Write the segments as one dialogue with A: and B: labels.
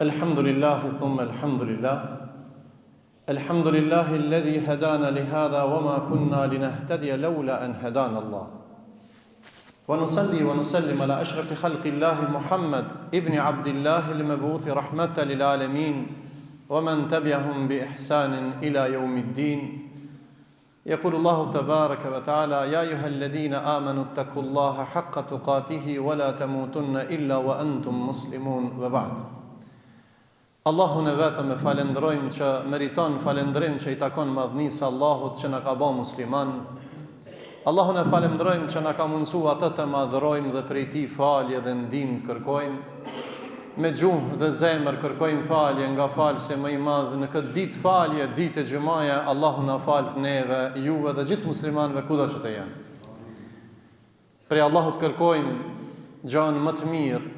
A: الحمد لله ثم الحمد لله الحمد لله الذي هدانا لهذا وما كنا لنهتدي لولا أن هدانا الله ونصلي ونسلم على أشرف خلق الله محمد ابن عبد الله المبعوث رحمة للعالمين ومن تبعهم بإحسان إلى يوم الدين يقول الله تبارك وتعالى يا أيها الذين آمنوا اتقوا الله حق تقاته ولا تموتن إلا وأنتم مسلمون وبعد. Allahun e vetëm e falendrojmë që meriton falendrim që i takon madhnisë Allahut që na ka bërë musliman. Allahun e falendrojmë që na ka mundsuar atë të madhrojmë dhe prej tij falje dhe ndihmë të kërkojmë. Me gjuhë dhe zemër kërkojmë falje nga falësi më i madh në këtë ditë falje, ditë e xhumaja. Allahu na fal neve, juve dhe gjithë muslimanëve kudo që të jenë. Prej Allahut kërkojmë gjën më të mirë,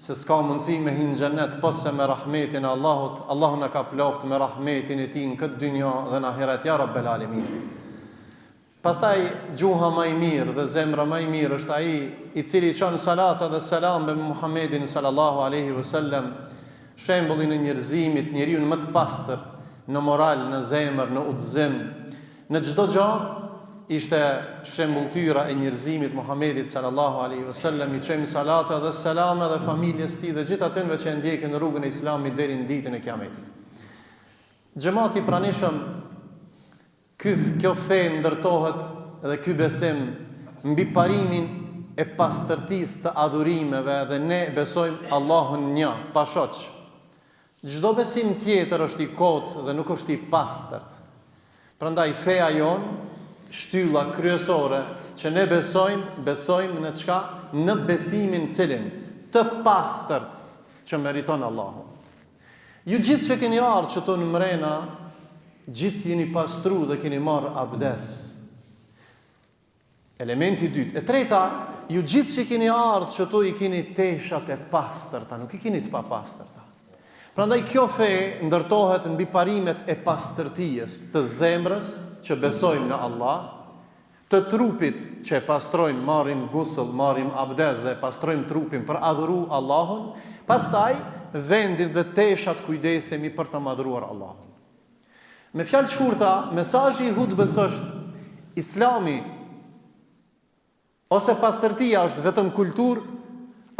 A: se s'ka mundësi me hinë xhenet posa me rahmetin e Allahut. Allahu na ka ploft me rahmetin e tij në këtë dynjë dhe në ahiret, ja Rabbel Alamin. Pastaj gjuha më e mirë dhe zemra më e mirë është ai i cili çon salat dhe selam me Muhammedin sallallahu alaihi wasallam, shembullin e njerëzimit, njeriu më të pastër në moral, në zemër, në udhëzim, në çdo gjë. Ishte shembulltyra e njerëzimit Muhammedit sallallahu alaihi wasallam, i çojmë salata dhe selama dhe familjes tij dhe gjithë atyre që ndjekin rrugën e Islamit deri në ditën e Kiametit. Xhamati i pranishëm, kjo fe ndërtohet dhe ky besim mbi parimin e pastërtisë të adhurimeve dhe ne besojmë Allahun një, pa shoq. Çdo besim tjetër është i kotë dhe nuk është i pastërt. Prandaj feja jon, shtylla kryesore që ne besojmë në çka? Në besimin cilin të pastërt që meriton Allahu. Ju gjithë që keni ardhur që tonë mrena, gjithë jeni pastru dhe keni marrë abdes. Elementi i dytë. E treta, ju gjithë që keni ardhur që to i keni teshat e pastërta, nuk i keni të papastërta. Prandaj kjo fe ndërtohet mbi parimet e pastërtisë të zemrës, që besojmë në Allah, të trupit që e pastrojmë, marrim gusull, marrim abdes dhe pastrojmë trupin për adhuru Allahun, pastaj vendin dhe teshat kujdesemi për të madhruar Allahun. Me fjalë të shkurta, mesazhi i hutbës është Islami ose pastërtia është vetëm kulturë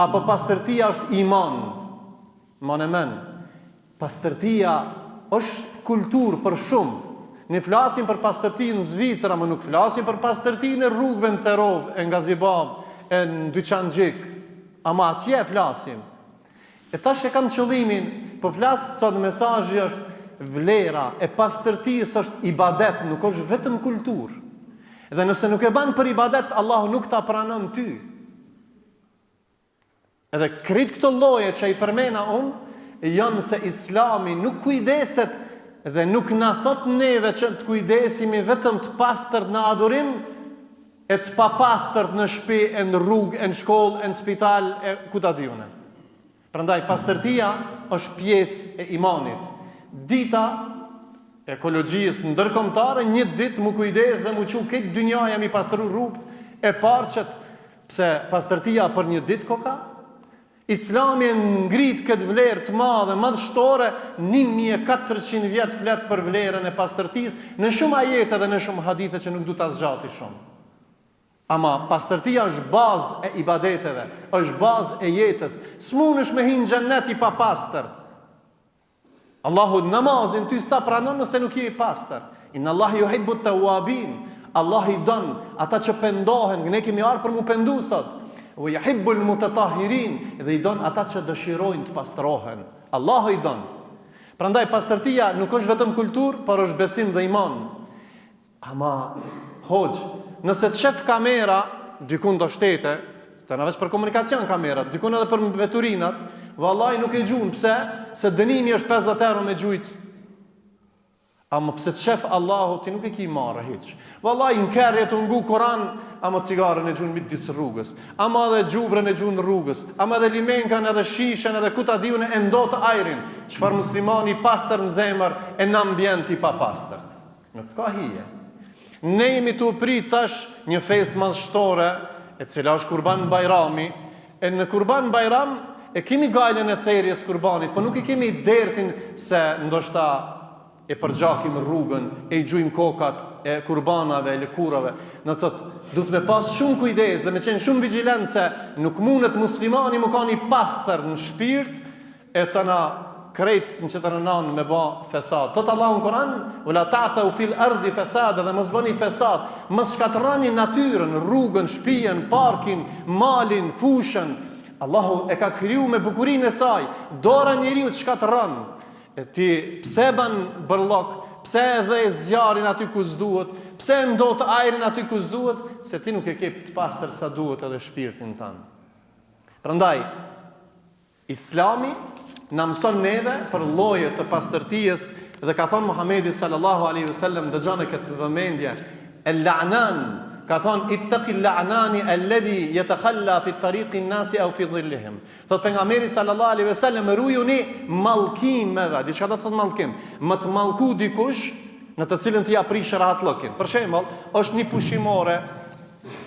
A: apo pastërtia është iman. Monemen, pastërtia është kulturë për shumë. Ne flasim për pastërtinë në Zvicër, ama nuk flasim për pastërtinë në rrugëve në Cerov, e nga Zibab, e në Dyçanxhik, ama atje flasim. E tash e kam qëllimin, po flas sot mesazhi është vlera e pastërtisë është ibadet, nuk është vetëm kulturë. Dhe nëse nuk e ban për ibadet, Allahu nuk ta pranon ty. Edhe krejt këto lloje që i përmena unë, janë se Islami nuk kujdeset dhe nuk na thot neve që të kujdesimi vetëm të pastërt në adhurim e të papastërt në shtëpi, e në rrugë, e në shkollë, e në spital, e ku ta diune. Prandaj pastërtia është pjesë e imanit. Dita ekologjisë ndërkombëtare, një ditë mu kujdes dhe mu çu këtë dynjaja mi pastru rrugët e parçet, pse pastërtia për një ditë koka. Islami ngrit këtë vlerë të madhe, madhështore, 1400 vjet flet për vlerën e pastërtisë në shumë ajete dhe në shumë hadithe që nuk du ta zgjati shumë. Ama pastërtia është bazë e ibadeteve, është bazë e jetës. S'munësh me hinë xhennet i papastër. Allahu namazin ty s'ta pranon nëse nuk je i pastër. Inna Allahi yuhibbu at-tawwabin. Allah i don ata që pendohen, ne kemi ardhur për mu pendu sot. Wa yuhibbul mutatahhirin, dhe i don ata që dëshirojnë të pastrohen. Allahu i don. Prandaj pastërtia nuk është vetëm kulturë, por është besim dhe iman. Ama hoxh, nëse të shef kamera dikun do shtete, të na vesh për komunikacion kamerat, dikun edhe për veturinat, vallahi nuk e gjun. Pse? Se dënimi është 50 euro me gjujt. Ama pse të shef Allahu ti nuk e ki marrë hiç. Vallahi në kerrje të ngu Kur'an, ama cigaren e gjun midis rrugës, ama edhe gjubrën e gjun rrugës, ama edhe limenkan edhe shishen edhe ku ta diun e ndot ajrin. Çfarë muslimani i pastër në zemër e në ambient i papastërt. Nuk ka hije. Ne jemi të prit tash një festë madhështore, e cila është Kurban Bajrami, e në Kurban Bajram e kemi gajlen e therjes kurbanit, po nuk e kemi dertin se ndoshta e përgjakim rrugën, e i gjujmë kokat e kurbanave, e lëkurave. Në thotë, du të me pas shumë kujdes dhe me qenë shumë vigilent se nuk mundet muslimani më ka një pastër në shpirt e të na krejt në që të rënanë me ba fesad. Thotë Allahu në Koran, "Wala ta'thaw fil ardi fasada", dhe mos bëni fesad, mos shkatërrani natyrën, rrugën, shtëpinë, parkin, malin, fushën. Allahu e ka kriju me bukurinë e saj. Dora njeriu të shkatërron. E ti pse ban bërllok, pse e dhe zjarin aty ku s'duhet, pse e ndot ajrin aty ku s'duhet, se ti nuk e ke të pastër sa duhet edhe shpirtin tanë. Prandaj, Islami na mëson neve për lloje të pastërtisë dhe ka thënë Muhamedi sallallahu alaihi wasallam, dëgjoni këtë vëmendje, el-la'nan, ka thonë ittaqi al-la'nani alladhi yatakhalla fi tariqi an-nasi aw fi dhillihim. Thot pejgamberi sallallahu alaihi wasallam, rujuni mallkimeve. Diçka do të thotë mallkim, më të mallku dikush në të cilën ti ja prish rahat llokin. Për shembull, është një pushimore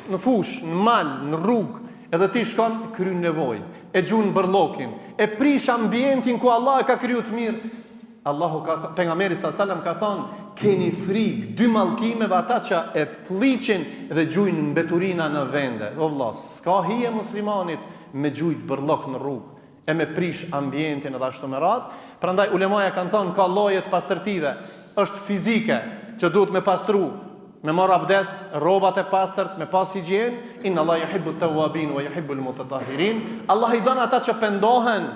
A: në fush, në mal, në rrugë, edhe ti shkon kryen nevojë, e gjun bërllokin, e prish ambientin ku Allah e ka kriju të mirë. Pejgamberi sallallahu alajhi wasallam ka thonë, keni frikë dy mallkimeve, ata që e pulliqin dhe gjujnë mbeturina në vende. O vëlla, s'ka hije muslimanit me gjujt bërllok në rrugë e me prish ambientin edhe ashtu me radhë. Prandaj ulemaja kanë thonë ka lloje të pastërtive. Është fizike që duhet me pastru, me marr abdes, rrobat e pastërt, me pas higjen. Inna Allah yuhibbu at-tawwabin wa yuhibbu al-mutatahhirin. Allah i don ata që pendohen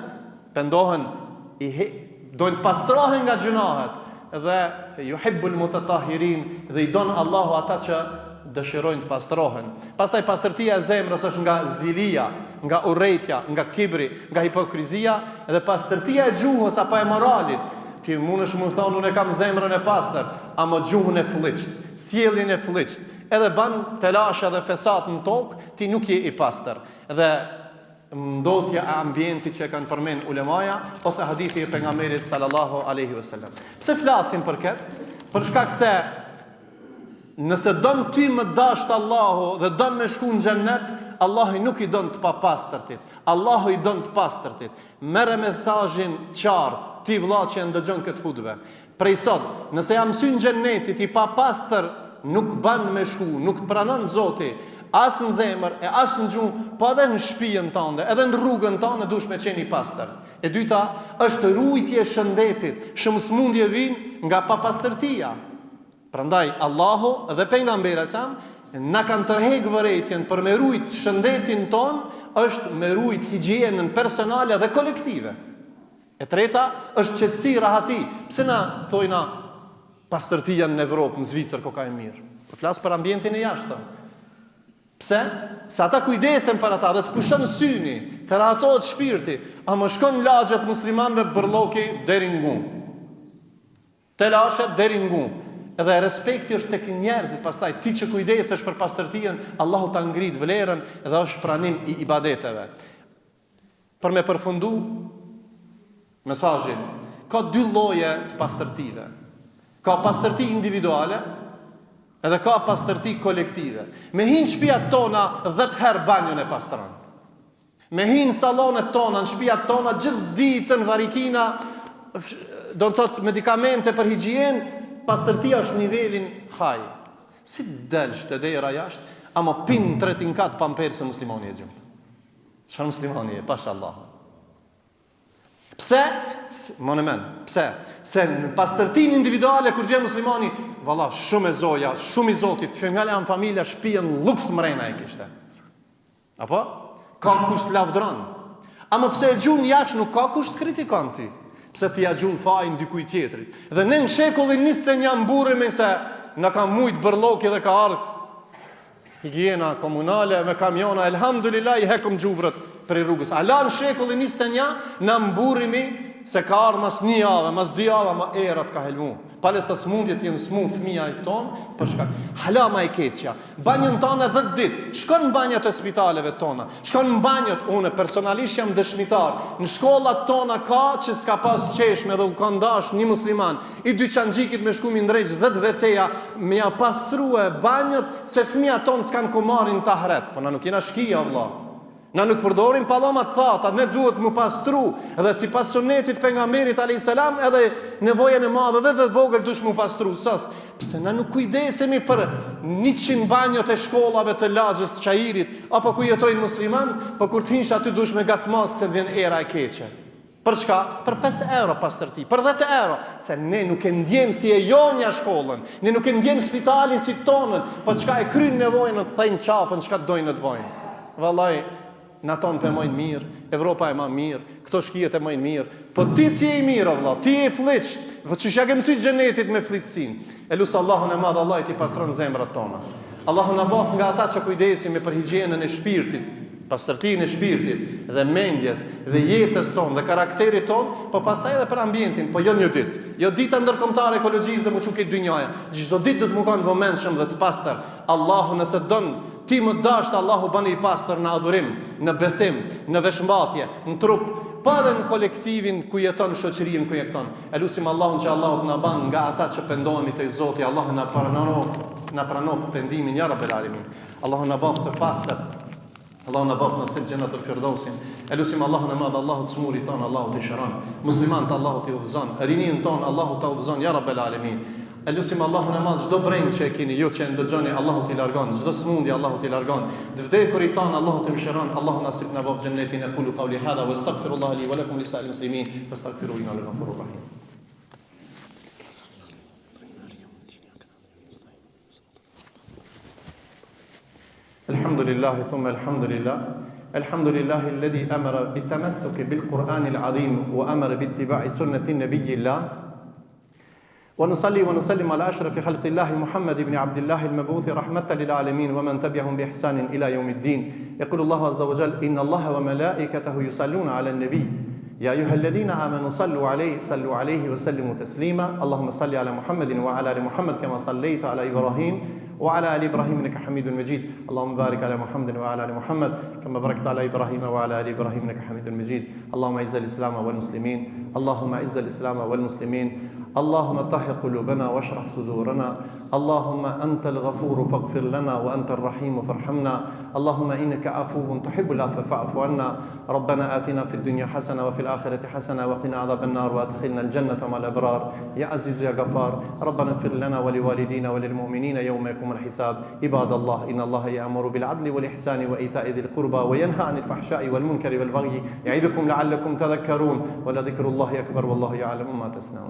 A: dojnë të pastrohen nga gjunahet, dhe yuhibbul mutatahhirin, dhe i don Allahu ata që dëshirojnë të pastrohen. Pastaj pastërtia e zemrës është nga zilia, nga urrejtja, nga kibri, nga hipokrizia, dhe pastërtia e gjuhës apo e moralit. Ti mundesh më thonë unë kam zemrën e pastër, ama gjuhën e fllëçt, sjelljen e fllëçt, edhe ban telashe dhe fesat në tokë, ti nuk je i pastër. Dhe ndotja e ambientit që kanë përmend ulemaja ose hadithi e pejgamberit sallallahu alaihi wasallam. Pse flasim për këtë? Për shkak se nëse don ty më dashur Allahu dhe don me shku në xhennet, Allahu nuk i don të papastërtit. Allahu i don të pastërtit. Merre mesazhin qartë, ti vëlla që ndëgjon këtë hutbë. Prej sot, nëse jam syn xhennetit i papastër, nuk ban me shku, nuk pranon Zoti. As në zemër, e as në gjuhë, po edhe në shtëpinë tënde, edhe në rrugën tënde dush me qenë i pastër. E dyta është ruajtja e shëndetit, shëmsmundje vijnë nga papastërtia. Prandaj Allahu dhe pejgamberi sa na kanë tërheq vërejtjen për me ruajt shëndetin ton, është me ruajt higjienën personale dhe kolektive. E treta është qetësi, rahati. Pse na thojna pastërtia në Evropë, në Zvicër ko ka e mirë? Po flas për ambientin e jashtëm. Pse? Se ata kujdesen për ata dhe të pushon syni, të rahatohet shpirti, a më shkon lagjet muslimanëve bërlloki deri në gu. Telashet deri në gu. Edhe respekti është tek njerëzit, pastaj ti që kujdesesh për pastërtinë, Allahu ta ngrit vlerën dhe është pranim i ibadeteve. Për me përfundu mesazhin, ka dy lloje të pastërtive. Ka pastërti individuale, edhe ka pastërti kolektive. Me hinë shtëpiat tona 10 herë banjën e pastron. Me hinë salonet tona, në shtëpiat tona gjithë ditën varikina, do të thotë medikamente për higjien, pastërtia është nivelin haj. Si delsh të dera jashtë, ama pin 3 kat pamperse muslimani e gjumë. Çfarë muslimani e, pashallah. Pse? Pse? Se në pastërtin individuale kur vjen muslimani, valla shumë e zoja, shumë i zotit, femjale anë familja, shpijen luks mrena e kishte. Apo? Ka kusht lavdron. Ama pse e gjun jashtë nuk ka kusht kritikon ti. Pse ti ja gjun fajin dikuj tjetrit. Dhe në shekullin 21 mburremi se në ka mujt bërlloki dhe ka ardhur higjiena komunale me kamiona, elhamdulillah i hekum gjubrët për rrugës. Ala në shekullin 21 në mburrimi se ka ardhur mas 1 javë, mas 2 javë, ma erat ka helmu. Pale sa smundjet jenë smun fëmija i tonë, për shkak. Hala ma e keqja. Banjën tonë 10 ditë. Shkon në banjët e spitaleve tona. Shkon në banjët, une personalisht jam dëshmitar. Në shkollat tona ka që s'ka pas qeshme dhe u ka ndash një musliman. I dyqanxhikit me shku mi ndrejq 10 veceja me ja pastrue banjët se fëmija tonë s'kan ku marrin tahret. Po na nuk jena shkija, Allah. Na nuk përdorim palloma të thata, ne duhet mu pastru, edhe si pas sunetit pejgamberit alayhis salam, edhe nevojën e madhe dhe të vogël dush mu pastru. Pse na nuk kujdesemi për 100 banjot e shkollave të lagjës të qajirit, apo ku jetojnë muslimanë, po kur të hinsh aty dush me gasmas se të vjen era e keqe. Për çka? Për 5 euro pastërti, për 10 euro, se ne nuk e ndjem si e jonja shkollën, ne nuk e ndjem spitalin si tonën, po çka e kryen nevojën në të thënë qafën, çka dojnë të bojnë. Vallai, na tonë për mojnë mirë, Evropa e ma mirë, këto shkijet e mojnë mirë, po ti si e i mirë, valla, ti e i fliqt, po që shja ke mësuj gjenetit me fliqësin. E lusë Allahun e madhë, Allah i ti pastron zemrat tona. Allahun e baft nga ata që kujdesimi për higjienën e shpirtit, pastërtinë e shpirtit, dhe mendjes, dhe jetës tonë, dhe karakterit tonë, po pastaj edhe për ambientin, po jo një ditë. Jo dita ndërkombëtare ekologjisë dhe mu që këtë dynjaja. Çdo ditë do të më kanë të vëmendshëm dhe të pastër. Allahu nëse don ti më dashtë, Allahu bën i pastër në adhurim, në besim, në veshmbathje, në trup, pa edhe në kolektivin ku jeton, shoqërinë ku jeton. Elusim Allahun që Allahu të na bën nga ata që pendohemi te Zoti, Allahu na pranon pendimin ya Rabbel Alamin. Allahu na bëf të pastër. Allahu na bëf nasib xhenatul firdausin. Elusim Allahun e madh, Allahu të smurit ton, Allahu të shëron. Muslimanët Allahu të udhëzon, rinin ton Allahu të udhëzon ya Rabbel Alamin. Elusim Allahun e madh, çdo breng që e keni ju që e ndëgjoni, Allahu t'i largon, çdo smundje Allahu t'i largon. Të vdekurit ton Allahu të mëshiron, Allahu nasib na bëf xhenetin. Aqulu qawli hadha wastaghfirullah li wa lakum lisa'il muslimin fastaghfiruhu innahu ghafurur rahim. الحمد لله ثم الحمد لله الحمد لله الذي أمر بالتمسك بالقرآن العظيم وأمر باتباع سنة النبي الله ونصلي ونسلم على أشرف خلق الله محمد بن عبد الله المبعوث رحمة للعالمين ومن تبعهم بإحسان إلى يوم الدين. يقول الله عز وجل إن الله وملائكته يصلون على النبي يا أيها الذين آمنوا صلوا عليه وسلموا تسليما. اللهم صل على محمد وعلى آل محمد كما صليت على إبراهيم وعلى آل إبراهيم إنك حميد مجيد. اللهم بارك على محمد وعلى آل محمد كما باركت على إبراهيم وعلى آل إبراهيم إنك حميد مجيد. اللهم أعز الإسلام والمسلمين اللهم أعز الإسلام والمسلمين اللهم طهر قلوبنا واشرح صدورنا اللهم أنت الغفور فاغفر لنا وأنت الرحيم فارحمنا اللهم إنك عفو تحب العفو فاعف عنا ربنا آتنا في الدنيا حسنة وفي الآخرة حسنة وقنا عذاب النار وأدخلنا الجنة مع الأبرار يا عزيز يا غفار. ربنا اغفر لنا ولوالدينا وللمؤمنين يوم يقوم الحساب. عباد الله إن الله يأمر بالعدل والإحسان وإيتاء ذي القربى وينهى عن الفحشاء والمنكر والبغي يعظكم لعلكم تذكرون ولذكر الله أكبر والله يعلم ما تصنعون.